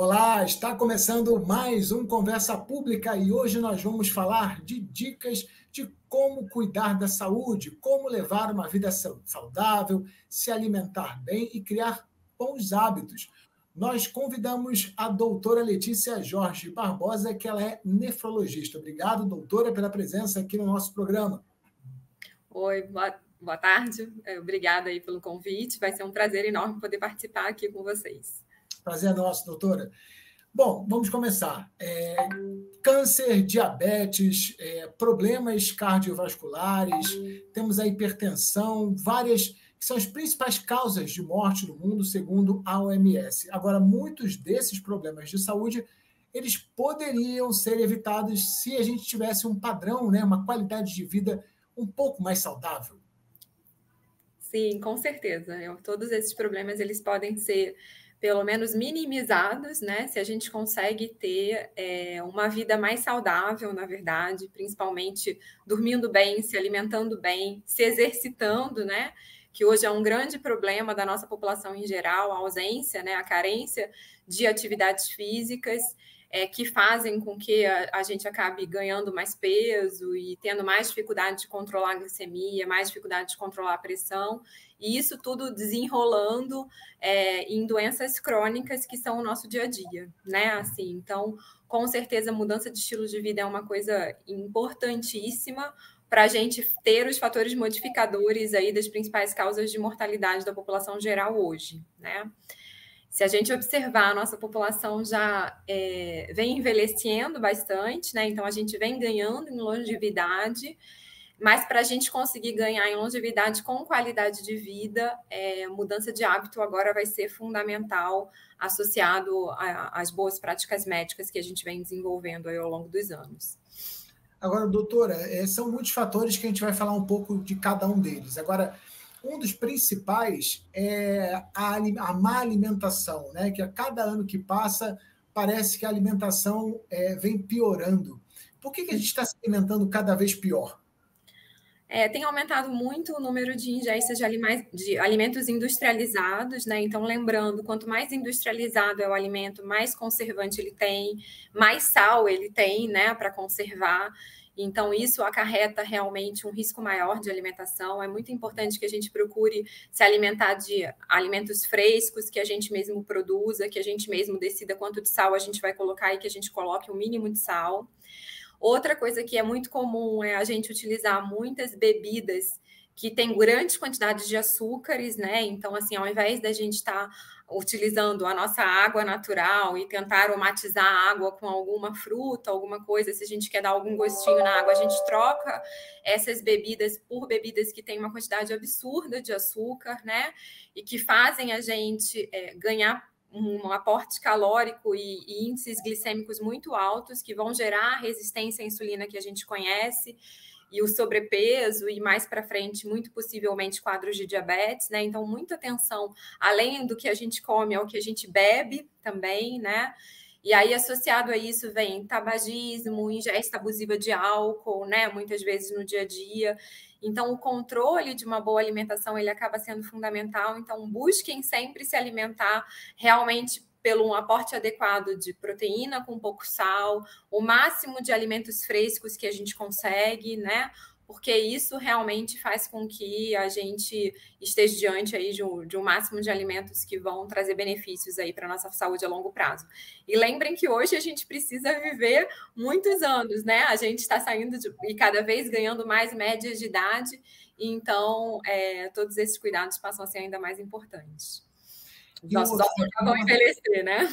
Olá, está começando mais um Conversa Pública e hoje nós vamos falar de dicas de como cuidar da saúde, como levar uma vida saudável, se alimentar bem e criar bons hábitos. Nós convidamos a doutora Letícia Jorge Barbosa, que ela é nefrologista. Obrigado, doutora, pela presença aqui no nosso programa. Oi, boa tarde. Obrigada aí pelo convite. Vai ser um prazer enorme poder participar aqui com vocês. Prazer é nosso, doutora. Bom, vamos começar. Câncer, diabetes, problemas cardiovasculares, temos a hipertensão, várias que são as principais causas de morte no mundo, segundo a OMS. Agora, muitos desses problemas de saúde, eles poderiam ser evitados se a gente tivesse um padrão, né, uma qualidade de vida um pouco mais saudável. Sim, com certeza. Todos esses problemas eles podem ser pelo menos minimizados, né? Se a gente consegue ter uma vida mais saudável, na verdade, principalmente dormindo bem, se alimentando bem, se exercitando, né? Que hoje é um grande problema da nossa população em geral, a ausência, né? A carência de atividades físicas. Que fazem com que a gente acabe ganhando mais peso e tendo mais dificuldade de controlar a glicemia, mais dificuldade de controlar a pressão, e isso tudo desenrolando em doenças crônicas que são o nosso dia a dia, né? Assim, então, com certeza, a mudança de estilo de vida é uma coisa importantíssima para a gente ter os fatores modificadores aí das principais causas de mortalidade da população geral hoje, né? Se a gente observar, a nossa população já vem envelhecendo bastante, né? Então a gente vem ganhando em longevidade, mas para a gente conseguir ganhar em longevidade com qualidade de vida, mudança de hábito agora vai ser fundamental, associado às boas práticas médicas que a gente vem desenvolvendo aí ao longo dos anos. Agora, doutora, são muitos fatores que a gente vai falar um pouco de cada um deles. Agora, um dos principais é a má alimentação, né? Que a cada ano que passa, parece que a alimentação vem piorando. Por que a gente está se alimentando cada vez pior? Tem aumentado muito o número de ingestas de alimentos industrializados, né? Então, lembrando, quanto mais industrializado é o alimento, mais conservante ele tem, mais sal ele tem, né, para conservar. Então, isso acarreta realmente um risco maior de alimentação. É muito importante que a gente procure se alimentar de alimentos frescos, que a gente mesmo produza, que a gente mesmo decida quanto de sal a gente vai colocar e que a gente coloque o mínimo de sal. Outra coisa que é muito comum é a gente utilizar muitas bebidas que têm grandes quantidades de açúcares, né? Então, assim, ao invés da gente estar utilizando a nossa água natural e tentar aromatizar a água com alguma fruta, alguma coisa, se a gente quer dar algum gostinho na água, a gente troca essas bebidas por bebidas que têm uma quantidade absurda de açúcar, né? E que fazem a gente ganhar um aporte calórico e índices glicêmicos muito altos, que vão gerar a resistência à insulina que a gente conhece, e o sobrepeso, e mais para frente, muito possivelmente, quadros de diabetes, né? Então, muita atenção, além do que a gente come, ao que a gente bebe também, né? E aí, associado a isso, vem tabagismo, ingesta abusiva de álcool, né? Muitas vezes no dia a dia. Então, o controle de uma boa alimentação, ele acaba sendo fundamental. Então, busquem sempre se alimentar realmente pelo um aporte adequado de proteína com pouco sal, o máximo de alimentos frescos que a gente consegue, né? Porque isso realmente faz com que a gente esteja diante aí de um máximo de alimentos que vão trazer benefícios aí para a nossa saúde a longo prazo. E lembrem que hoje a gente precisa viver muitos anos, né? A gente está saindo e cada vez ganhando mais médias de idade, então todos esses cuidados passam a ser ainda mais importantes. Os nossos ossos vão envelhecer, né?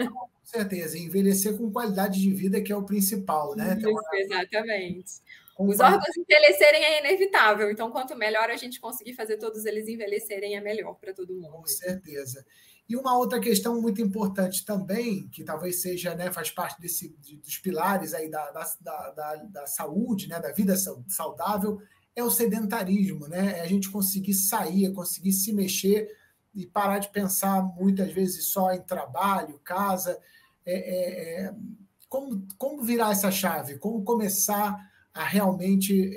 Com certeza, envelhecer com qualidade de vida, que é o principal, né? Isso, exatamente. Os órgãos envelhecerem é inevitável, então quanto melhor a gente conseguir fazer todos eles envelhecerem, é melhor para todo mundo. Com certeza. E uma outra questão muito importante também, que talvez seja, né, faz parte dos pilares aí da saúde, né, da vida saudável, é o sedentarismo, né? É a gente conseguir sair, conseguir se mexer e parar de pensar muitas vezes só em trabalho, casa. Como virar essa chave? Como começar a realmente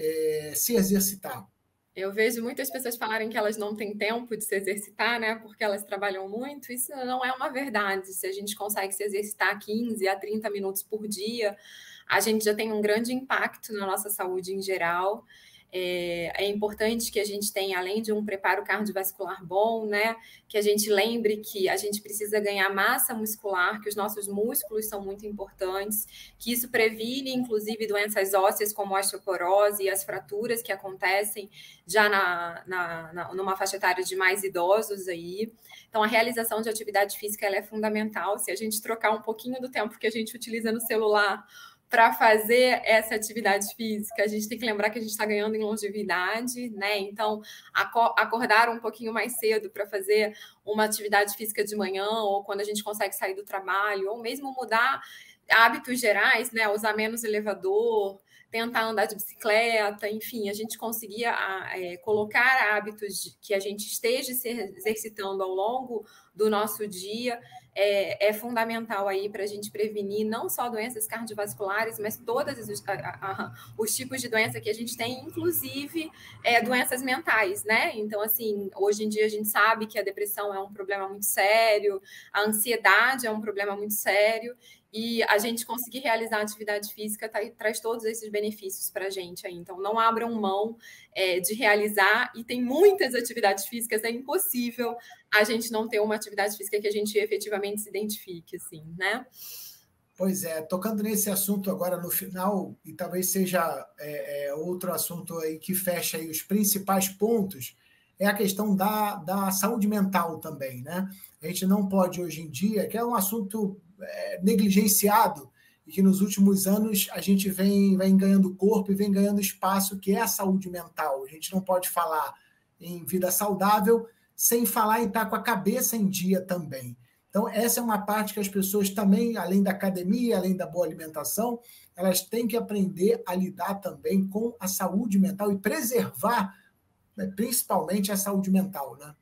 se exercitar? Eu vejo muitas pessoas falarem que elas não têm tempo de se exercitar, né? Porque elas trabalham muito. Isso não é uma verdade. Se a gente consegue se exercitar 15 a 30 minutos por dia, a gente já tem um grande impacto na nossa saúde em geral. É importante que a gente tenha, além de um preparo cardiovascular bom, né? Que a gente lembre que a gente precisa ganhar massa muscular, que os nossos músculos são muito importantes, que isso previne, inclusive, doenças ósseas como a osteoporose e as fraturas que acontecem já numa faixa etária de mais idosos aí. Então, a realização de atividade física ela é fundamental. Se a gente trocar um pouquinho do tempo que a gente utiliza no celular para fazer essa atividade física, a gente tem que lembrar que a gente está ganhando em longevidade, né? Então, acordar um pouquinho mais cedo para fazer uma atividade física de manhã, ou quando a gente consegue sair do trabalho, ou mesmo mudar hábitos gerais, né? Usar menos elevador, tentar andar de bicicleta, enfim, a gente conseguia colocar hábitos que a gente esteja se exercitando ao longo do nosso dia é fundamental aí para a gente prevenir não só doenças cardiovasculares, mas todos os tipos de doença que a gente tem, inclusive doenças mentais, né? Então, assim, hoje em dia a gente sabe que a depressão é um problema muito sério, a ansiedade é um problema muito sério, e a gente conseguir realizar atividade física traz todos esses benefícios para a gente aí. Então, não abram mão de realizar, e tem muitas atividades físicas, é impossível a gente não ter uma atividade física que a gente efetivamente se identifique, assim, né? Pois é, tocando nesse assunto agora no final, e talvez seja outro assunto aí que fecha aí os principais pontos, é a questão da saúde mental também, né? A gente não pode hoje em dia, que é um assunto negligenciado, e que nos últimos anos a gente vem ganhando corpo e vem ganhando espaço, que é a saúde mental. A gente não pode falar em vida saudável sem falar em estar com a cabeça em dia também. Então, essa é uma parte que as pessoas também, além da academia, além da boa alimentação, elas têm que aprender a lidar também com a saúde mental e preservar, né, principalmente a saúde mental, né?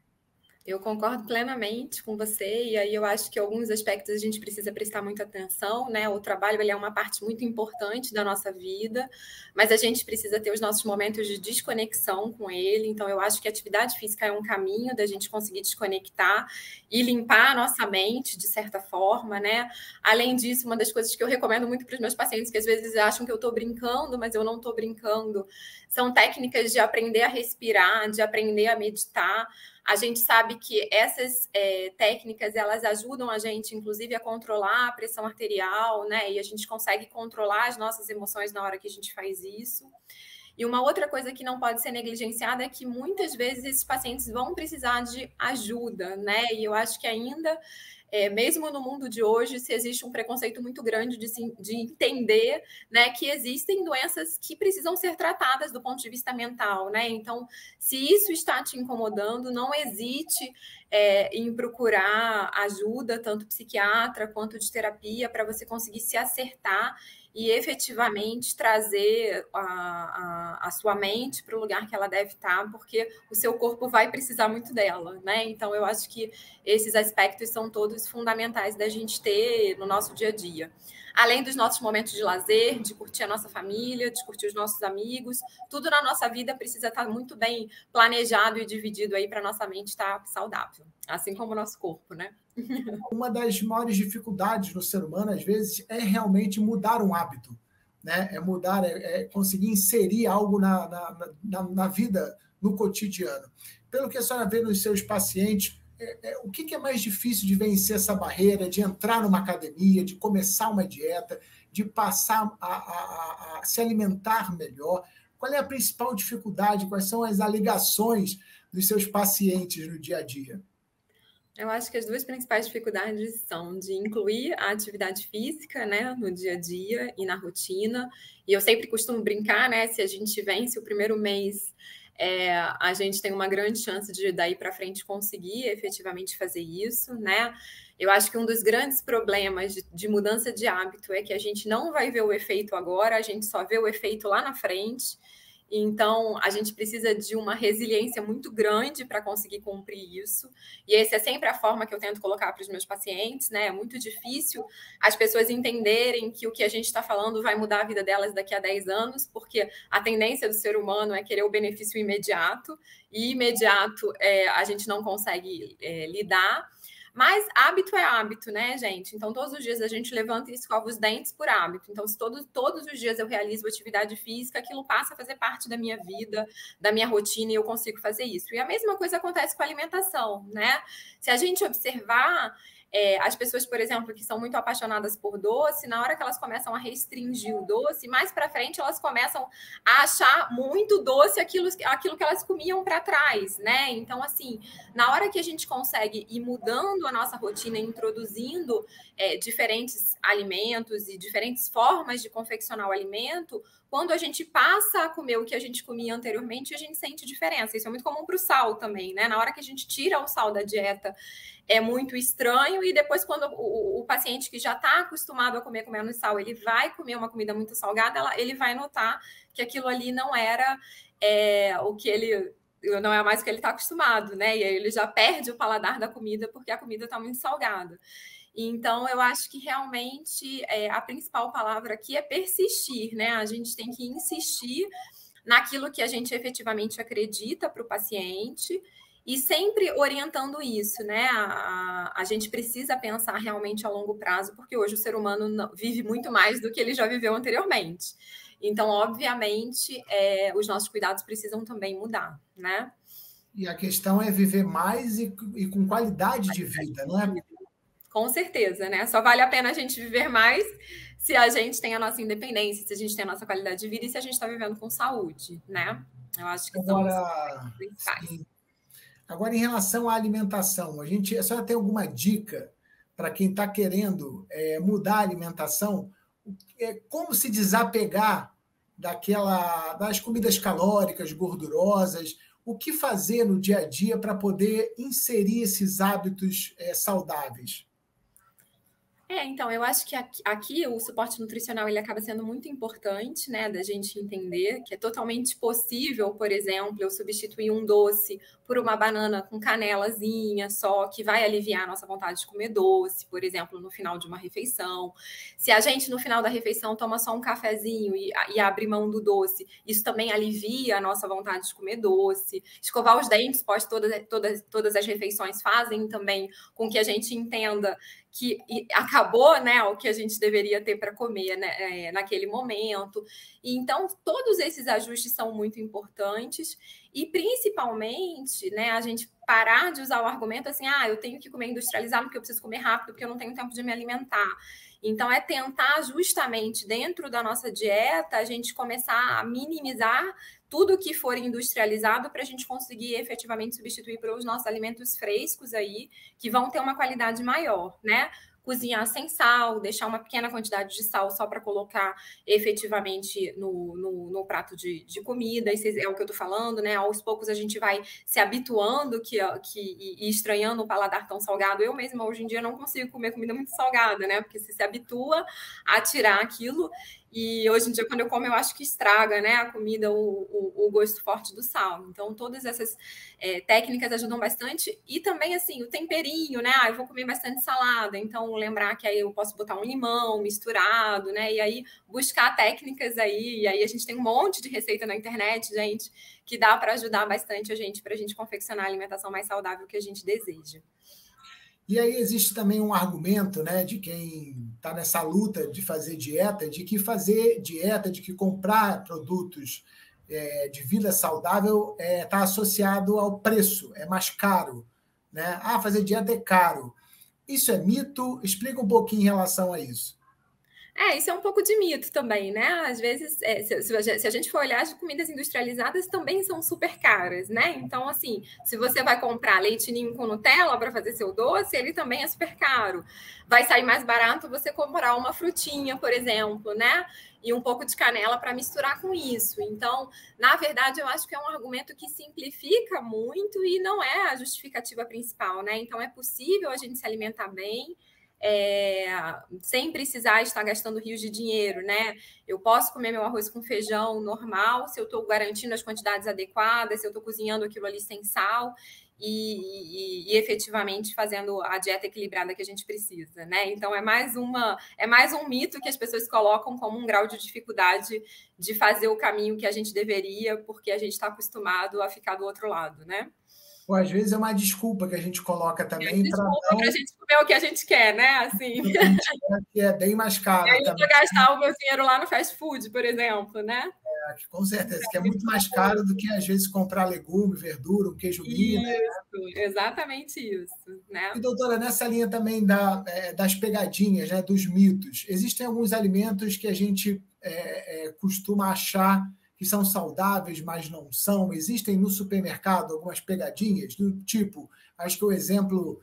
Eu concordo plenamente com você, e aí eu acho que alguns aspectos a gente precisa prestar muita atenção, né? O trabalho ele é uma parte muito importante da nossa vida, mas a gente precisa ter os nossos momentos de desconexão com ele. Então, eu acho que a atividade física é um caminho da gente conseguir desconectar e limpar a nossa mente, de certa forma, né? Além disso, uma das coisas que eu recomendo muito para os meus pacientes, que às vezes acham que eu estou brincando, mas eu não estou brincando, são técnicas de aprender a respirar, de aprender a meditar. A gente sabe que essas técnicas, elas ajudam a gente, inclusive, a controlar a pressão arterial, né? E a gente consegue controlar as nossas emoções na hora que a gente faz isso. E uma outra coisa que não pode ser negligenciada é que muitas vezes esses pacientes vão precisar de ajuda, né? E eu acho que ainda, mesmo no mundo de hoje, se existe um preconceito muito grande de entender, né, que existem doenças que precisam ser tratadas do ponto de vista mental, né? Então, se isso está te incomodando, não hesite em procurar ajuda, tanto psiquiatra quanto de terapia, para você conseguir se acertar e efetivamente trazer a sua mente para o lugar que ela deve estar, porque o seu corpo vai precisar muito dela, né? Então, eu acho que esses aspectos são todos fundamentais da gente ter no nosso dia a dia. Além dos nossos momentos de lazer, de curtir a nossa família, de curtir os nossos amigos, tudo na nossa vida precisa estar muito bem planejado e dividido aí para nossa mente estar saudável, assim como o nosso corpo, né? Uma das maiores dificuldades no ser humano, às vezes, é realmente mudar um hábito, né? É mudar, conseguir inserir algo na vida, no cotidiano. Pelo que a senhora vê nos seus pacientes, o que é mais difícil de vencer essa barreira, de entrar numa academia, de começar uma dieta, de passar a se alimentar melhor? Qual é a principal dificuldade? Quais são as alegações dos seus pacientes no dia a dia? Eu acho que as duas principais dificuldades são de incluir a atividade física, né, no dia a dia e na rotina. E eu sempre costumo brincar, né, se a gente vence o primeiro mês, a gente tem uma grande chance de daí para frente conseguir efetivamente fazer isso, né? Eu acho que um dos grandes problemas de mudança de hábito é que a gente não vai ver o efeito agora, a gente só vê o efeito lá na frente. Então, a gente precisa de uma resiliência muito grande para conseguir cumprir isso. E essa é sempre a forma que eu tento colocar para os meus pacientes, né? É muito difícil as pessoas entenderem que o que a gente está falando vai mudar a vida delas daqui a 10 anos, porque a tendência do ser humano é querer o benefício imediato, e imediato a gente não consegue lidar. Mas hábito é hábito, né, gente? Então, todos os dias a gente levanta e escova os dentes por hábito. Então, se todos os dias eu realizo atividade física, aquilo passa a fazer parte da minha vida, da minha rotina, e eu consigo fazer isso. E a mesma coisa acontece com a alimentação, né? Se a gente observar, as pessoas, por exemplo, que são muito apaixonadas por doce, na hora que elas começam a restringir o doce, mais para frente elas começam a achar muito doce aquilo que elas comiam para trás, né? Então, assim, na hora que a gente consegue ir mudando a nossa rotina, introduzindo diferentes alimentos e diferentes formas de confeccionar o alimento, quando a gente passa a comer o que a gente comia anteriormente, a gente sente diferença. Isso é muito comum para o sal também, né? Na hora que a gente tira o sal da dieta, é muito estranho, e depois quando o paciente que já está acostumado a comer com menos sal, ele vai comer uma comida muito salgada, ele vai notar que aquilo ali não era o que ele... não é mais o que ele está acostumado, né? E aí ele já perde o paladar da comida porque a comida está muito salgada. Então, eu acho que realmente a principal palavra aqui é persistir, né? A gente tem que insistir naquilo que a gente efetivamente acredita para o paciente, e sempre orientando isso, né? A gente precisa pensar realmente a longo prazo, porque hoje o ser humano vive muito mais do que ele já viveu anteriormente. Então, obviamente, os nossos cuidados precisam também mudar, né? E a questão é viver mais e com qualidade de vida, não é? Com certeza, né? Só vale a pena a gente viver mais se a gente tem a nossa independência, se a gente tem a nossa qualidade de vida e se a gente está vivendo com saúde, né? Eu acho que são os principais. Sim. Agora, em relação à alimentação, a senhora tem alguma dica para quem está querendo mudar a alimentação? Como se desapegar das comidas calóricas, gordurosas? O que fazer no dia a dia para poder inserir esses hábitos saudáveis? Então, eu acho que aqui o suporte nutricional ele acaba sendo muito importante, né, da gente entender que é totalmente possível, por exemplo, eu substituir um doce por uma banana com canelazinha só, que vai aliviar a nossa vontade de comer doce, por exemplo, no final de uma refeição. Se a gente, no final da refeição, toma só um cafezinho e abre mão do doce, isso também alivia a nossa vontade de comer doce. Escovar os dentes pós todas as refeições fazem também com que a gente entenda que acabou, né, o que a gente deveria ter para comer, né, naquele momento. E, então, todos esses ajustes são muito importantes, e principalmente, né, a gente parar de usar o argumento assim, eu tenho que comer industrializado porque eu preciso comer rápido, porque eu não tenho tempo de me alimentar. Então, é tentar justamente dentro da nossa dieta a gente começar a minimizar tudo que for industrializado para a gente conseguir efetivamente substituir pelos nossos alimentos frescos aí, que vão ter uma qualidade maior, né? Cozinhar sem sal, deixar uma pequena quantidade de sal só para colocar efetivamente no prato de comida. Isso é o que eu estou falando, né? Aos poucos a gente vai se habituando e estranhando o paladar tão salgado. Eu mesma, hoje em dia, não consigo comer comida muito salgada, né? Porque você se habitua a tirar aquilo. E hoje em dia, quando eu como, eu acho que estraga, né, a comida, o gosto forte do sal. Então, todas essas técnicas ajudam bastante. E também, assim, o temperinho, né? Eu vou comer bastante salada, então lembrar que aí eu posso botar um limão misturado, né? E aí buscar técnicas aí. E aí a gente tem um monte de receita na internet, gente, que dá para ajudar bastante a gente, para a gente confeccionar a alimentação mais saudável que a gente deseja. E aí existe também um argumento, né, de quem está nessa luta de fazer dieta, de que fazer dieta, de que comprar produtos de vida saudável está associado ao preço, é mais caro, né? Fazer dieta é caro. Isso é mito? Explica um pouquinho em relação a isso. Isso é um pouco de mito também, né? Às vezes, se a gente for olhar, as comidas industrializadas também são super caras, né? Então, assim, se você vai comprar leite ninho com Nutella para fazer seu doce, ele também é super caro. Vai sair mais barato você comprar uma frutinha, por exemplo, né? E um pouco de canela para misturar com isso. Então, na verdade, eu acho que é um argumento que simplifica muito e não é a justificativa principal, né? Então, é possível a gente se alimentar bem, sem precisar estar gastando rios de dinheiro, né? Eu posso comer meu arroz com feijão normal, se eu estou garantindo as quantidades adequadas, se eu estou cozinhando aquilo ali sem sal e efetivamente fazendo a dieta equilibrada que a gente precisa, né? Então é mais um mito que as pessoas colocam como um grau de dificuldade de fazer o caminho que a gente deveria, porque a gente está acostumado a ficar do outro lado, né? Ou às vezes é uma desculpa que a gente coloca também para desculpa para a gente comer o que a gente quer, né? Assim. Que é bem mais caro. E aí eu vou gastar o meu dinheiro lá no fast food, por exemplo, né? Com certeza, que é muito mais caro do que, às vezes, comprar legume, verdura, um queijo Minas. Isso, exatamente isso. Né? E, doutora, nessa linha também das pegadinhas, né, dos mitos, existem alguns alimentos que a gente costuma achar que são saudáveis, mas não são? Existem no supermercado algumas pegadinhas do tipo, acho que o exemplo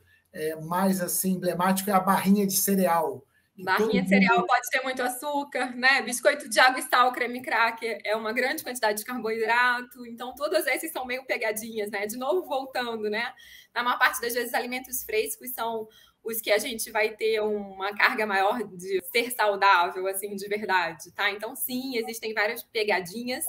mais assim, emblemático é a barrinha de cereal. Barrinha de cereal pode ter muito açúcar, né? Biscoito de água e sal, creme cracker é uma grande quantidade de carboidrato. Então, todas essas são meio pegadinhas, né? De novo, voltando, né? Na maior parte das vezes, alimentos frescos são os que a gente vai ter uma carga maior de ser saudável, assim, de verdade, tá? Então, sim, existem várias pegadinhas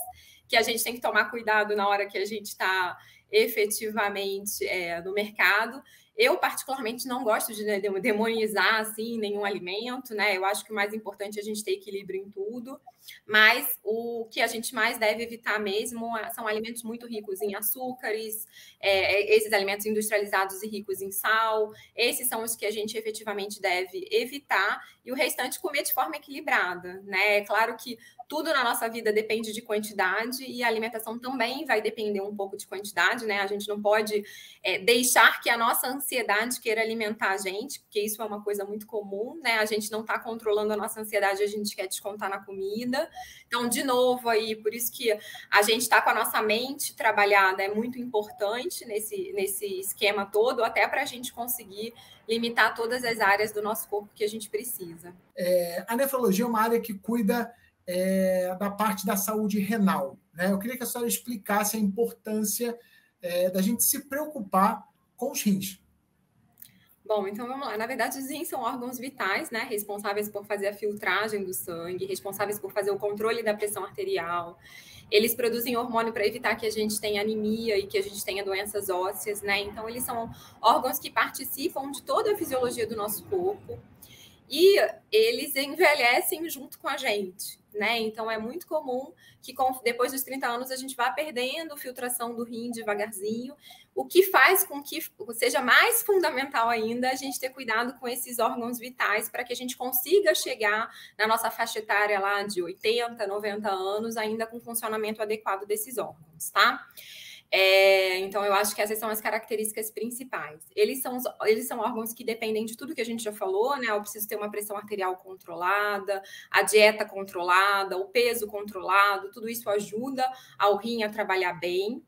que a gente tem que tomar cuidado na hora que a gente está efetivamente no mercado. Eu, particularmente, não gosto de demonizar assim, nenhum alimento, né? Eu acho que o mais importante é a gente ter equilíbrio em tudo, mas o que a gente mais deve evitar mesmo são alimentos muito ricos em açúcares, esses alimentos industrializados e ricos em sal, esses são os que a gente efetivamente deve evitar, e o restante comer de forma equilibrada, né? É claro que tudo na nossa vida depende de quantidade e a alimentação também vai depender um pouco de quantidade, né? A gente não pode deixar que a nossa ansiedade queira alimentar a gente, porque isso é uma coisa muito comum, né? A gente não está controlando a nossa ansiedade, a gente quer descontar na comida. Então, de novo aí, por isso que a gente está com a nossa mente trabalhada é muito importante nesse esquema todo, até para a gente conseguir limitar todas as áreas do nosso corpo que a gente precisa. A nefrologia é uma área que cuida da parte da saúde renal, né? Eu queria que a senhora explicasse a importância da gente se preocupar com os rins. Bom, então vamos lá. Na verdade, os rins são órgãos vitais, né? Responsáveis por fazer a filtragem do sangue, responsáveis por fazer o controle da pressão arterial. Eles produzem hormônio para evitar que a gente tenha anemia e que a gente tenha doenças ósseas, né? Então, eles são órgãos que participam de toda a fisiologia do nosso corpo. E eles envelhecem junto com a gente, né? Então é muito comum que depois dos 30 anos a gente vá perdendo filtração do rim devagarzinho, o que faz com que seja mais fundamental ainda a gente ter cuidado com esses órgãos vitais para que a gente consiga chegar na nossa faixa etária lá de 80, 90 anos ainda com funcionamento adequado desses órgãos, tá? Então, eu acho que essas são as características principais. Eles são órgãos que dependem de tudo que a gente já falou, né? Eu preciso ter uma pressão arterial controlada, a dieta controlada, o peso controlado, tudo isso ajuda ao rim a trabalhar bem.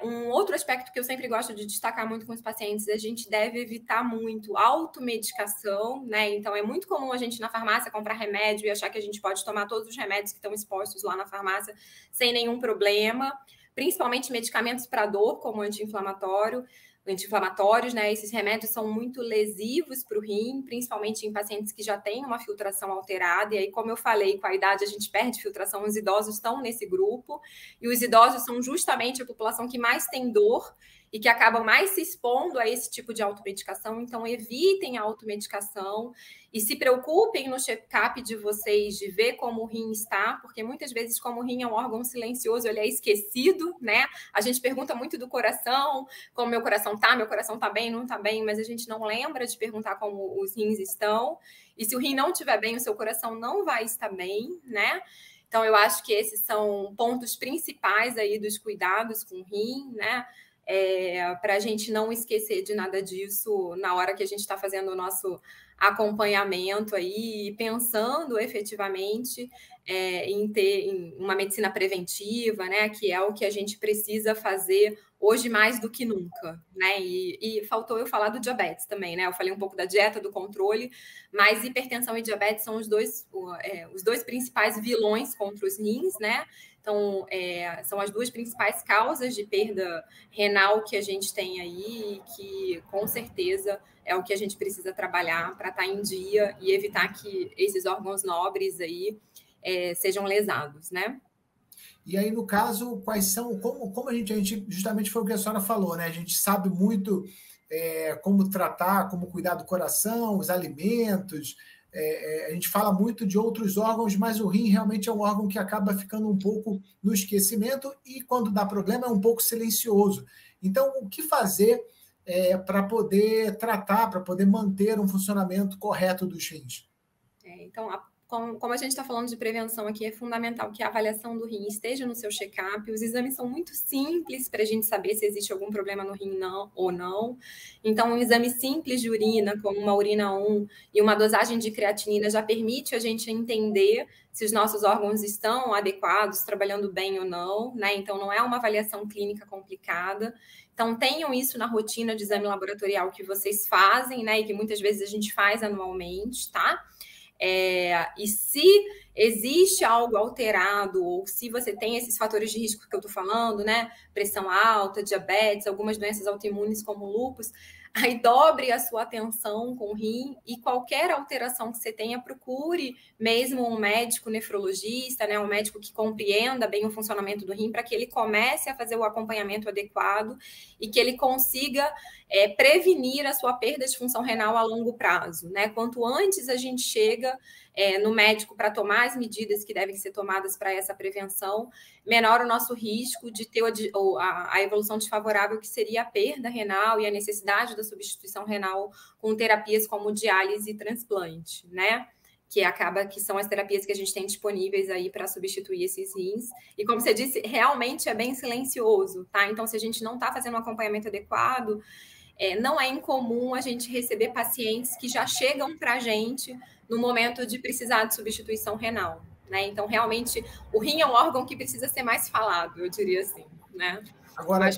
Um outro aspecto que eu sempre gosto de destacar muito com os pacientes, a gente deve evitar muito automedicação, né? Então, é muito comum a gente ir na farmácia comprar remédio e achar que a gente pode tomar todos os remédios que estão expostos lá na farmácia sem nenhum problema, principalmente medicamentos para dor, como anti-inflamatórios, né? Esses remédios são muito lesivos para o rim, principalmente em pacientes que já têm uma filtração alterada. E aí, como eu falei, com a idade a gente perde filtração, os idosos estão nesse grupo. E os idosos são justamente a população que mais tem dor e que acabam mais se expondo a esse tipo de automedicação. Então, evitem a automedicação e se preocupem no check-up de vocês, de ver como o rim está, porque muitas vezes, como o rim é um órgão silencioso, ele é esquecido, né? A gente pergunta muito do coração, como meu coração tá bem, não tá bem, mas a gente não lembra de perguntar como os rins estão. E se o rim não estiver bem, o seu coração não vai estar bem, né? Então, eu acho que esses são pontos principais aí dos cuidados com o rim, né? Para a gente não esquecer de nada disso na hora que a gente está fazendo o nosso acompanhamento aí, pensando efetivamente em ter uma medicina preventiva, né? Que é o que a gente precisa fazer hoje mais do que nunca, né? E faltou eu falar do diabetes também, né? Eu falei um pouco da dieta, do controle, mas hipertensão e diabetes são os dois principais vilões contra os rins, né? Então, são as duas principais causas de perda renal que a gente tem aí, e que com certeza é o que a gente precisa trabalhar para estar em dia e evitar que esses órgãos nobres aí sejam lesados, né? E aí, no caso, quais são, como a gente, justamente foi o que a senhora falou, né? A gente sabe muito como tratar, como cuidar do coração, os alimentos, a gente fala muito de outros órgãos, mas o rim realmente é um órgão que acaba ficando um pouco no esquecimento e, quando dá problema, é um pouco silencioso. Então, o que fazer para poder tratar, para poder manter um funcionamento correto dos rins? Então, como a gente está falando de prevenção aqui, é fundamental que a avaliação do rim esteja no seu check-up. Os exames são muito simples para a gente saber se existe algum problema no rim ou não. Então, um exame simples de urina, como uma urina 1 e uma dosagem de creatinina, já permite a gente entender se os nossos órgãos estão adequados, trabalhando bem ou não, né? Então, não é uma avaliação clínica complicada. Então, tenham isso na rotina de exame laboratorial que vocês fazem, né? E que muitas vezes a gente faz anualmente, tá? E se existe algo alterado, ou se você tem esses fatores de risco que eu estou falando, né? Pressão alta, diabetes, algumas doenças autoimunes como lúpus, aí dobre a sua atenção com o rim e qualquer alteração que você tenha, procure mesmo um médico nefrologista, né? Um médico que compreenda bem o funcionamento do rim, para que ele comece a fazer o acompanhamento adequado e que ele consiga prevenir a sua perda de função renal a longo prazo, né? Quanto antes a gente chega no médico para tomar as medidas que devem ser tomadas para essa prevenção, menor o nosso risco de ter a evolução desfavorável, que seria a perda renal e a necessidade da substituição renal com terapias como diálise e transplante, né? Que são as terapias que a gente tem disponíveis aí para substituir esses rins. E como você disse, realmente é bem silencioso, tá? Então, se a gente não está fazendo um acompanhamento adequado, não é incomum a gente receber pacientes que já chegam para a gente no momento de precisar de substituição renal, né? Então, realmente, o rim é um órgão que precisa ser mais falado, eu diria assim, né? Agora,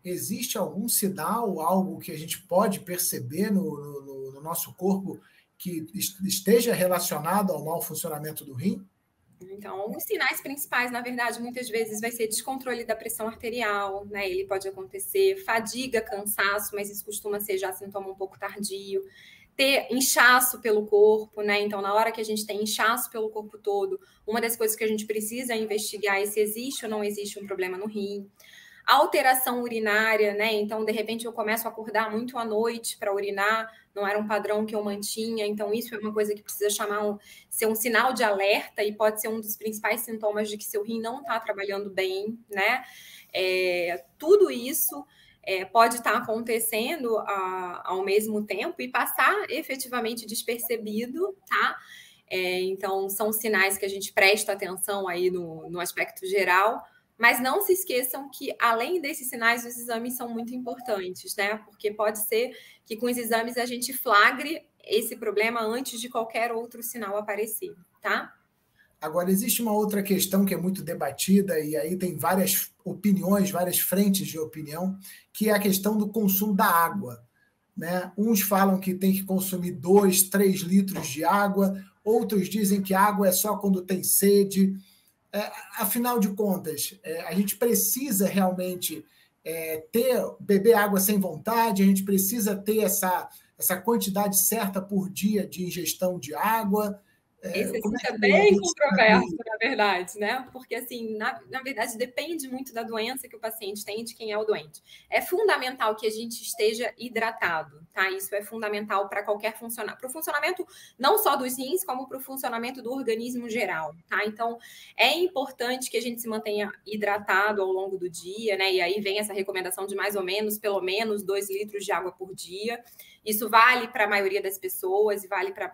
existe algum sinal, algo que a gente pode perceber no nosso corpo que esteja relacionado ao mau funcionamento do rim? Então, os sinais principais, na verdade, muitas vezes vai ser descontrole da pressão arterial, né? Ele pode acontecer, fadiga, cansaço, mas isso costuma ser já sintoma um pouco tardio. Ter inchaço pelo corpo, né? Então, na hora que a gente tem inchaço pelo corpo todo, uma das coisas que a gente precisa investigar é se existe ou não existe um problema no rim. Alteração urinária, né? Então, de repente, eu começo a acordar muito à noite para urinar, não era um padrão que eu mantinha, então isso é uma coisa que precisa ser um sinal de alerta e pode ser um dos principais sintomas de que seu rim não está trabalhando bem, né? Tudo isso pode estar acontecendo ao mesmo tempo e passar efetivamente despercebido, tá? Então, são sinais que a gente presta atenção aí no aspecto geral, mas não se esqueçam que, além desses sinais, os exames são muito importantes, né? Porque pode ser que com os exames a gente flagre esse problema antes de qualquer outro sinal aparecer, tá? Agora, existe uma outra questão que é muito debatida, e aí tem várias opiniões, várias frentes de opinião, que é a questão do consumo da água, né? Uns falam que tem que consumir 2, 3 litros de água, outros dizem que água é só quando tem sede. Afinal de contas, a gente precisa realmente beber água sem vontade, a gente precisa ter essa quantidade certa por dia de ingestão de água. Esse assunto é bem controverso, na verdade, né? Porque, assim, na verdade, depende muito da doença que o paciente tem e de quem é o doente. É fundamental que a gente esteja hidratado, tá? Isso é fundamental para qualquer funcionamento, para o funcionamento não só dos rins, como para o funcionamento do organismo geral, tá? Então, é importante que a gente se mantenha hidratado ao longo do dia, né? E aí vem essa recomendação de mais ou menos, pelo menos, 2 litros de água por dia. Isso vale para a maioria das pessoas e vale para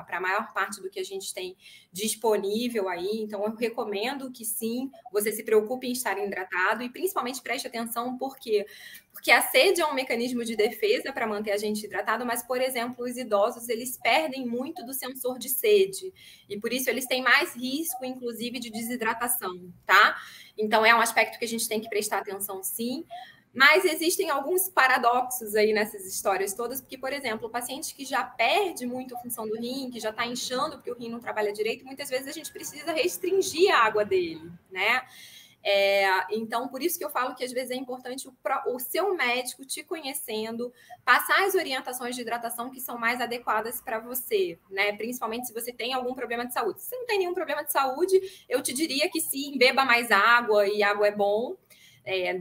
a maior parte do que a gente tem disponível aí. Então, eu recomendo que sim, você se preocupe em estar hidratado e principalmente preste atenção, porque a sede é um mecanismo de defesa para manter a gente hidratado, mas, por exemplo, os idosos, eles perdem muito do sensor de sede e por isso eles têm mais risco, inclusive, de desidratação, tá? Então, é um aspecto que a gente tem que prestar atenção, sim. Mas existem alguns paradoxos aí nessas histórias todas, porque, por exemplo, o paciente que já perde muito a função do rim, que já está inchando porque o rim não trabalha direito, muitas vezes a gente precisa restringir a água dele, né? Então, por isso que eu falo que às vezes é importante o seu médico te conhecendo, passar as orientações de hidratação que são mais adequadas para você, né? Principalmente se você tem algum problema de saúde. Se você não tem nenhum problema de saúde, eu te diria que sim, beba mais água, e água é bom.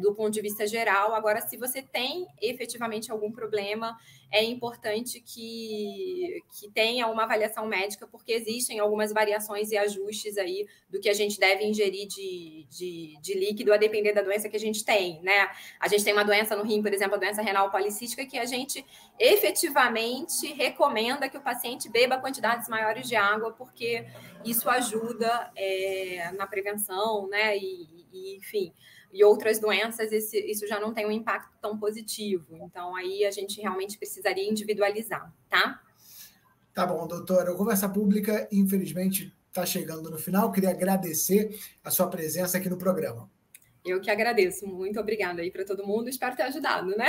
Do ponto de vista geral. Agora, se você tem efetivamente algum problema, é importante que tenha uma avaliação médica, porque existem algumas variações e ajustes aí do que a gente deve ingerir de líquido a depender da doença que a gente tem, né? A gente tem uma doença no rim, por exemplo, a doença renal policística, que a gente efetivamente recomenda que o paciente beba quantidades maiores de água, porque isso ajuda na prevenção, né? E enfim, e outras doenças, isso já não tem um impacto tão positivo. Então, aí a gente realmente precisaria individualizar, tá? Tá bom, doutora. A conversa pública, infelizmente, está chegando no final. Queria agradecer a sua presença aqui no programa. Eu que agradeço. Muito obrigada aí para todo mundo. Espero ter ajudado, né?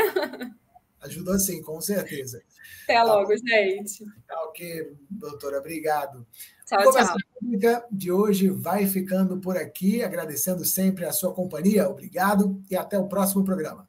Ajudou sim, com certeza. Até logo, gente. Tá ok, doutora. Obrigado. Tchau, a conversa tchau. pública de hoje vai ficando por aqui, agradecendo sempre a sua companhia. Obrigado e até o próximo programa.